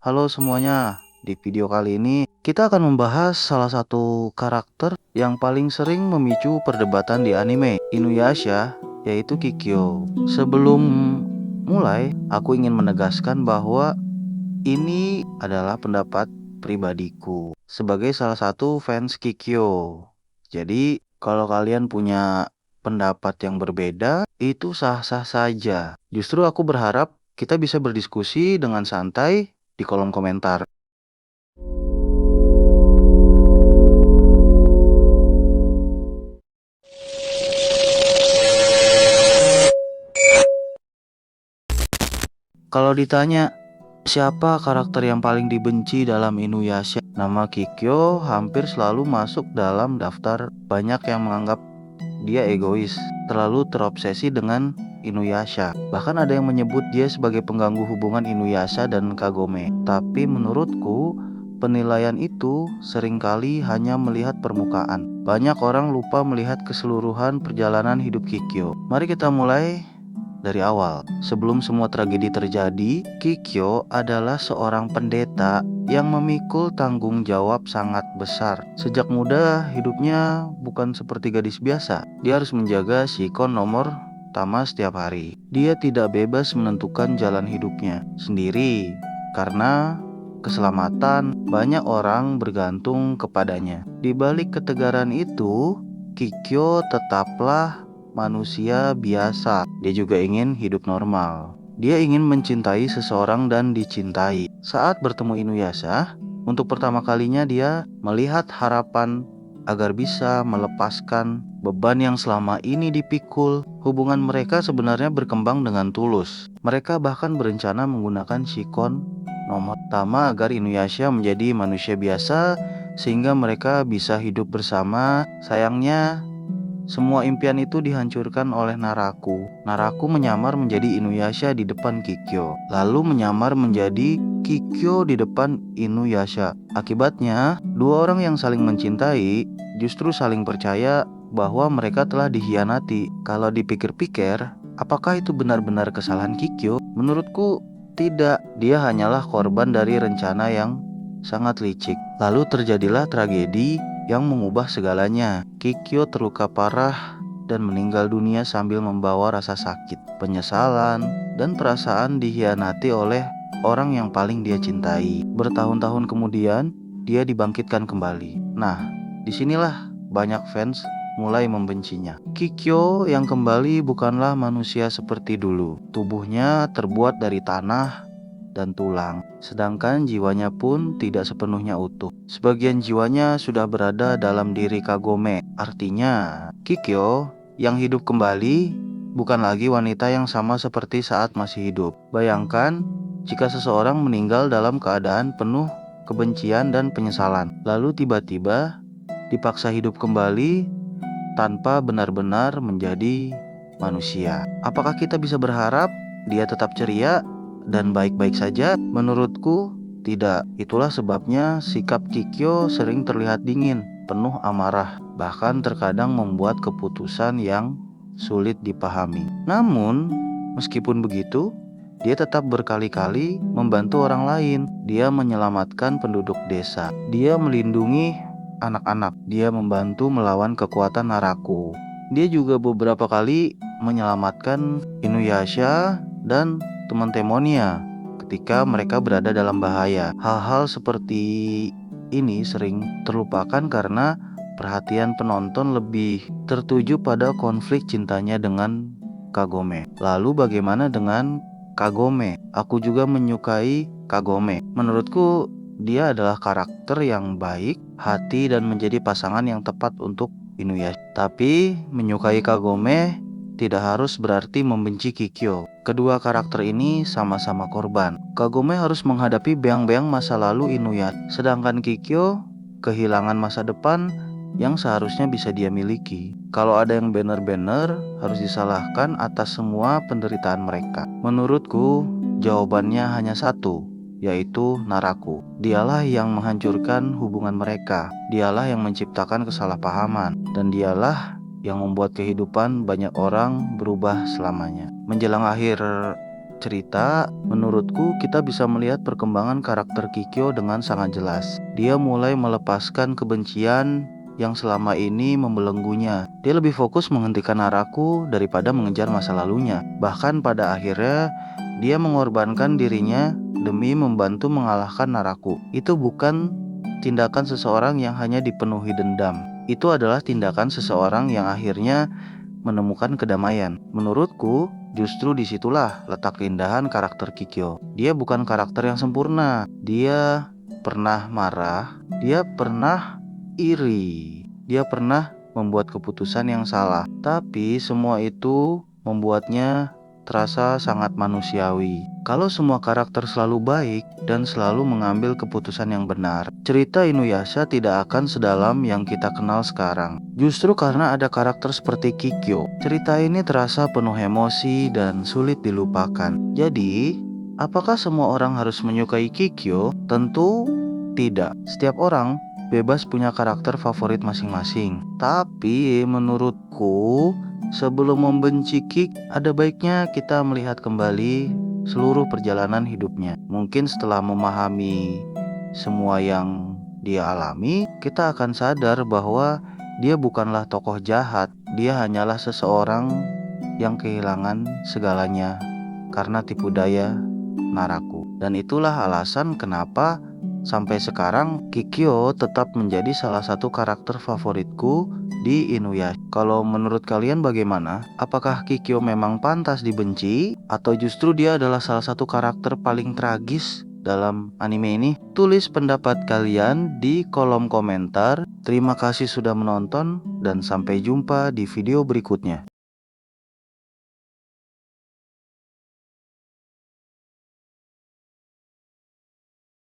Halo semuanya, di video kali ini kita akan membahas salah satu karakter yang paling sering memicu perdebatan di anime Inuyasha, yaitu Kikyo. Sebelum mulai, aku ingin menegaskan bahwa ini adalah pendapat pribadiku sebagai salah satu fans Kikyo. Jadi, kalau kalian punya pendapat yang berbeda, itu sah-sah saja. Justru aku berharap kita bisa berdiskusi dengan santai di kolom komentar. Kalau ditanya, siapa karakter yang paling dibenci dalam Inuyasha? Nama Kikyo hampir selalu masuk dalam daftar. Banyak yang menganggap dia egois, terlalu terobsesi dengan Inuyasha. Bahkan ada yang menyebut dia sebagai pengganggu hubungan Inuyasha dan Kagome. Tapi menurutku, penilaian itu seringkali hanya melihat permukaan. Banyak orang lupa melihat keseluruhan perjalanan hidup Kikyo. Mari kita mulai dari awal. Sebelum semua tragedi terjadi, Kikyo adalah seorang pendeta yang memikul tanggung jawab sangat besar. Sejak muda, hidupnya bukan seperti gadis biasa. Dia harus menjaga Shikon nomor Tama setiap hari. Dia tidak bebas menentukan jalan hidupnya sendiri karena keselamatan banyak orang bergantung kepadanya. Di balik ketegaran itu, Kikyo tetaplah manusia biasa. Dia juga ingin hidup normal. Dia ingin mencintai seseorang dan dicintai. Saat bertemu Inuyasha, untuk pertama kalinya dia melihat harapan agar bisa melepaskan beban yang selama ini dipikul. Hubungan mereka sebenarnya berkembang dengan tulus. Mereka bahkan berencana menggunakan Shikon nomor pertama agar Inuyasha menjadi manusia biasa sehingga mereka bisa hidup bersama. Sayangnya, semua impian itu dihancurkan oleh Naraku. Naraku menyamar menjadi Inuyasha di depan Kikyo, lalu menyamar menjadi Kikyo di depan Inuyasha. Akibatnya, dua orang yang saling mencintai justru saling percaya bahwa mereka telah dikhianati. Kalau dipikir-pikir, apakah itu benar-benar kesalahan Kikyo? Menurutku tidak. Dia hanyalah korban dari rencana yang sangat licik. Lalu terjadilah tragedi yang mengubah segalanya. Kikyo terluka parah dan meninggal dunia sambil membawa rasa sakit, penyesalan, dan perasaan dikhianati oleh orang yang paling dia cintai. Bertahun-tahun kemudian, dia dibangkitkan kembali. Nah, disinilah banyak fans mulai membencinya. Kikyo yang kembali bukanlah manusia seperti dulu. Tubuhnya terbuat dari tanah dan tulang, sedangkan jiwanya pun tidak sepenuhnya utuh. Sebagian jiwanya sudah berada dalam diri Kagome. Artinya, Kikyo yang hidup kembali bukan lagi wanita yang sama seperti saat masih hidup. Bayangkan jika seseorang meninggal dalam keadaan penuh kebencian dan penyesalan, lalu tiba-tiba dipaksa hidup kembali tanpa benar-benar menjadi manusia. Apakah kita bisa berharap dia tetap ceria dan baik-baik saja? Menurutku tidak. Itulah sebabnya sikap Kikyo sering terlihat dingin, penuh amarah, bahkan terkadang membuat keputusan yang sulit dipahami. Namun, meskipun begitu, dia tetap berkali-kali membantu orang lain. Dia menyelamatkan penduduk desa. Dia melindungi anak-anak. Dia membantu melawan kekuatan Naraku. Dia juga beberapa kali menyelamatkan Inuyasha dan teman-temannya ketika mereka berada dalam bahaya. Hal-hal seperti ini sering terlupakan karena perhatian penonton lebih tertuju pada konflik cintanya dengan Kagome. Lalu bagaimana dengan Kagome? Aku juga menyukai Kagome. Menurutku dia adalah karakter yang baik hati dan menjadi pasangan yang tepat untuk Inuyasha. Tapi menyukai Kagome tidak harus berarti membenci Kikyo. Kedua karakter ini sama-sama korban. Kagome harus menghadapi beang-beang masa lalu Inuyasha, sedangkan Kikyo kehilangan masa depan yang seharusnya bisa dia miliki. Kalau ada yang benar-benar harus disalahkan atas semua penderitaan mereka. Menurutku, jawabannya hanya satu, yaitu Naraku. Dialah yang menghancurkan hubungan mereka. Dialah yang menciptakan kesalahpahaman. Dan dialah yang membuat kehidupan banyak orang berubah selamanya. Menjelang akhir cerita, menurutku kita bisa melihat perkembangan karakter Kikyo dengan sangat jelas. Dia mulai melepaskan kebencian yang selama ini membelenggunya. Dia lebih fokus menghentikan Naraku daripada mengejar masa lalunya. Bahkan pada akhirnya, dia mengorbankan dirinya demi membantu mengalahkan Naraku. Itu bukan tindakan seseorang yang hanya dipenuhi dendam. Itu adalah tindakan seseorang yang akhirnya menemukan kedamaian. Menurutku, justru disitulah letak keindahan karakter Kikyo. Dia bukan karakter yang sempurna. Dia pernah marah, dia pernah iri, dia pernah membuat keputusan yang salah. Tapi semua itu membuatnya terasa sangat manusiawi. Kalau semua karakter selalu baik dan selalu mengambil keputusan yang benar, cerita Inuyasha tidak akan sedalam yang kita kenal sekarang. Justru karena ada karakter seperti Kikyo, cerita ini terasa penuh emosi dan sulit dilupakan. Jadi, apakah semua orang harus menyukai Kikyo? Tentu tidak. Setiap orang bebas punya karakter favorit masing-masing. Tapi menurutku, sebelum membenci Kik, ada baiknya kita melihat kembali seluruh perjalanan hidupnya. Mungkin setelah memahami semua yang dia alami, kita akan sadar bahwa dia bukanlah tokoh jahat. Dia hanyalah seseorang yang kehilangan segalanya karena tipu daya Naraku. Dan itulah alasan kenapa sampai sekarang Kikyo tetap menjadi salah satu karakter favoritku di Inuyasha. Kalau menurut kalian bagaimana? Apakah Kikyo memang pantas dibenci? Atau justru dia adalah salah satu karakter paling tragis dalam anime ini? Tulis pendapat kalian di kolom komentar. Terima kasih sudah menonton dan sampai jumpa di video berikutnya.